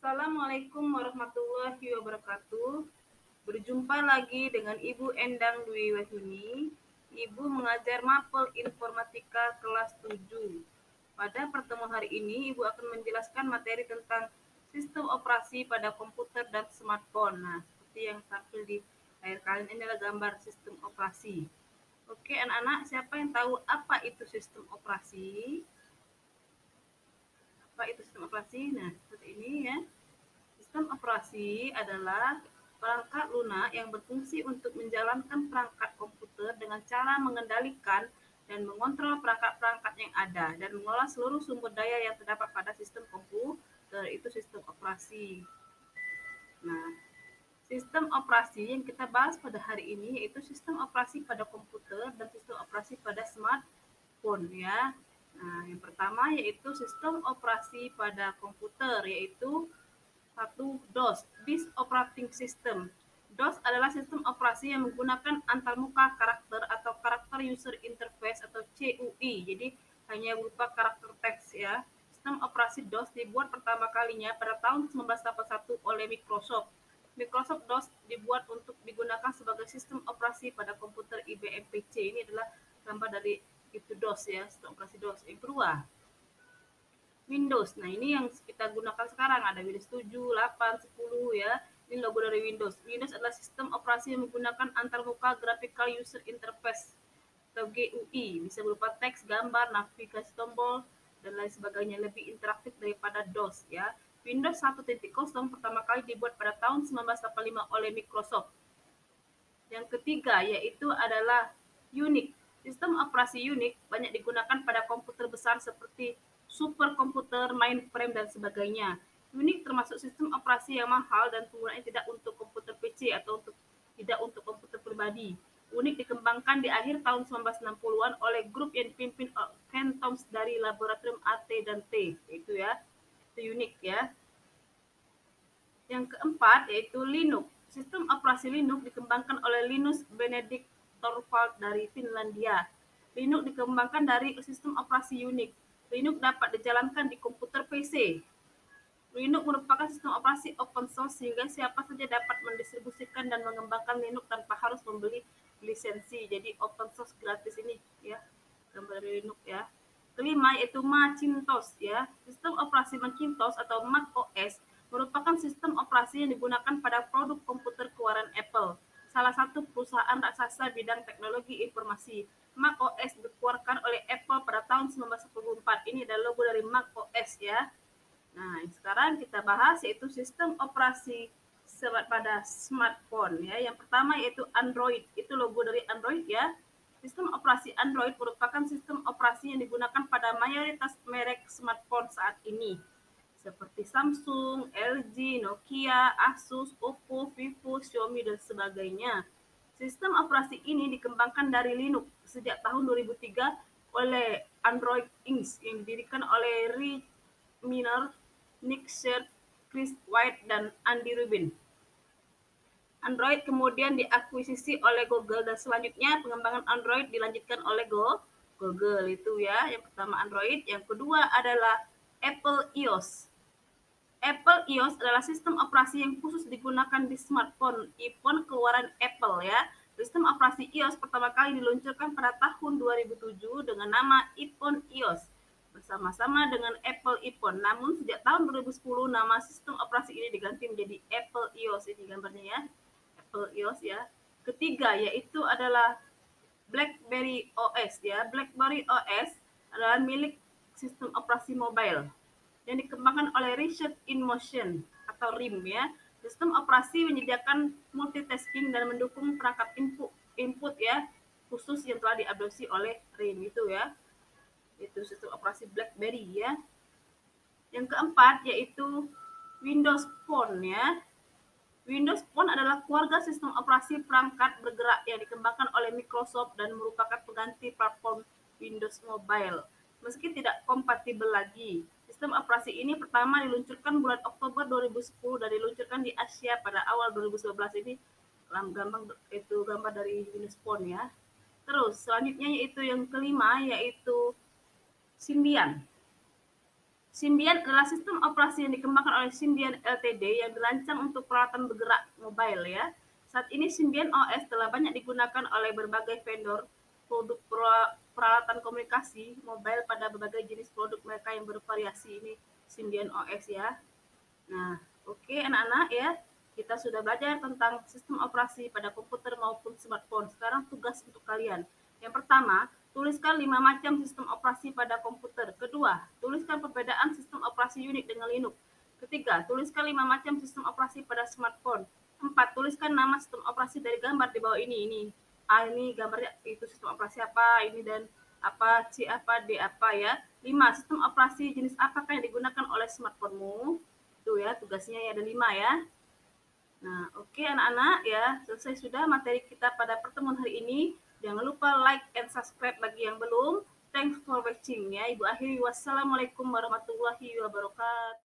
Assalamualaikum warahmatullahi wabarakatuh. Berjumpa lagi dengan Ibu Endang Dwi Wahyuni. Ibu mengajar Mapel Informatika kelas 7. Pada pertemuan hari ini, Ibu akan menjelaskan materi tentang sistem operasi pada komputer dan smartphone. Nah, seperti yang tampil di layar kalian ini adalah gambar sistem operasi. Oke, anak-anak, siapa yang tahu apa itu sistem operasi? Apa itu sistem operasi? Nah, seperti ini ya. Sistem operasi adalah perangkat lunak yang berfungsi untuk menjalankan perangkat komputer dengan cara mengendalikan dan mengontrol perangkat-perangkat yang ada dan mengolah seluruh sumber daya yang terdapat pada sistem komputer, itu sistem operasi. Nah, sistem operasi yang kita bahas pada hari ini yaitu sistem operasi pada komputer dan sistem operasi pada smartphone ya. Nah, yang pertama yaitu sistem operasi pada komputer yaitu satu DOS, Disk Operating System. DOS adalah sistem operasi yang menggunakan antarmuka karakter atau karakter user interface atau CUI. Jadi hanya berupa karakter teks ya. Sistem operasi DOS dibuat pertama kalinya pada tahun 1981 oleh Microsoft. Microsoft DOS dibuat untuk digunakan sebagai sistem operasi pada komputer IBM PC. Ini adalah gambar dari itu DOS ya, sistem operasi DOS. Yang kedua, Windows. Nah, ini yang kita gunakan sekarang ada Windows 7, 8, 10 ya. Ini logo dari Windows. Windows adalah sistem operasi yang menggunakan antarmuka graphical user interface atau GUI. Bisa berupa teks, gambar, navigasi tombol dan lain sebagainya, lebih interaktif daripada DOS ya. Windows 1.0 pertama kali dibuat pada tahun 1985 oleh Microsoft. Yang ketiga yaitu adalah Unix. Sistem operasi Unix banyak digunakan pada komputer besar seperti superkomputer, mainframe, dan sebagainya. Unix termasuk sistem operasi yang mahal dan penggunaannya tidak untuk komputer PC atau tidak untuk komputer pribadi. Unix dikembangkan di akhir tahun 1960-an oleh grup yang dipimpin Ken Thoms dari laboratorium AT dan T. Itu ya, itu Unix ya. Yang keempat yaitu Linux. Sistem operasi Linux dikembangkan oleh Linus Benedict Torvald dari Finlandia. Linux dikembangkan dari sistem operasi Unix. Linux dapat dijalankan di komputer PC. Linux merupakan sistem operasi open source sehingga siapa saja dapat mendistribusikan dan mengembangkan Linux tanpa harus membeli lisensi. Jadi open source gratis ini ya, gambar dari Linux ya. Kelima yaitu Macintosh ya. Sistem operasi Macintosh atau Mac OS merupakan sistem operasi yang digunakan pada produk komputer keluaran Apple, salah satu perusahaan raksasa bidang teknologi informasi. Mac OS dikeluarkan oleh Apple pada tahun 1994. Ini adalah logo dari Mac OS ya. Nah, sekarang kita bahas yaitu sistem operasi pada smartphone ya. Yang pertama yaitu Android. Itu logo dari Android ya. Sistem operasi Android merupakan sistem operasi yang digunakan pada mayoritas merek smartphone saat ini, seperti Samsung, LG, Nokia, Asus, Oppo, Vivo, Xiaomi, dan sebagainya. Sistem operasi ini dikembangkan dari Linux sejak tahun 2003 oleh Android Inc. yang didirikan oleh Rick Miner, Nick Scherf, Chris White, dan Andy Rubin. Android kemudian diakuisisi oleh Google dan selanjutnya pengembangan Android dilanjutkan oleh Google itu ya. Yang pertama Android, yang kedua adalah Apple iOS. Apple iOS adalah sistem operasi yang khusus digunakan di smartphone iPhone keluaran Apple ya. Sistem operasi iOS pertama kali diluncurkan pada tahun 2007 dengan nama iPhone iOS bersama-sama dengan Apple iPhone. Namun sejak tahun 2010 nama sistem operasi ini diganti menjadi Apple iOS. Ini gambarnya ya. Apple iOS ya. Ketiga yaitu adalah BlackBerry OS ya. BlackBerry OS adalah milik sistem operasi mobile yang dikembangkan oleh Research in Motion atau RIM ya. Sistem operasi menyediakan multitasking dan mendukung perangkat input ya khusus yang telah diadopsi oleh RIM itu ya. Itu sistem operasi BlackBerry ya. Yang keempat yaitu Windows Phone ya. Windows Phone adalah keluarga sistem operasi perangkat bergerak yang dikembangkan oleh Microsoft dan merupakan pengganti platform Windows Mobile. Meski tidak kompatibel lagi, sistem operasi ini pertama diluncurkan bulan Oktober 2010 dan diluncurkan di Asia pada awal 2011. Ini gambar dari Windows Phone ya. Terus selanjutnya yaitu yang kelima yaitu Symbian. Symbian adalah sistem operasi yang dikembangkan oleh Symbian Ltd yang dirancang untuk peralatan bergerak mobile ya. Saat ini Symbian OS telah banyak digunakan oleh berbagai vendor produk peralatan komunikasi mobile pada berbagai jenis produk mereka yang bervariasi. Ini Symbian OS ya. Nah, oke anak-anak ya, kita sudah belajar tentang sistem operasi pada komputer maupun smartphone. Sekarang tugas untuk kalian. Yang pertama, tuliskan 5 macam sistem operasi pada komputer. Kedua, tuliskan perbedaan sistem operasi Unix dengan Linux. Ketiga, tuliskan 5 macam sistem operasi pada smartphone. Empat, tuliskan nama sistem operasi dari gambar di bawah ini. Ini gambarnya itu sistem operasi apa, ini dan apa, C apa, D apa ya. 5, sistem operasi jenis apakah yang digunakan oleh smartphone-mu? Itu ya tugasnya ya ada 5 ya. Nah, oke anak-anak ya, selesai sudah materi kita pada pertemuan hari ini. Jangan lupa like and subscribe bagi yang belum. Thanks for watching ya. Ibu akhiri wassalamualaikum warahmatullahi wabarakatuh.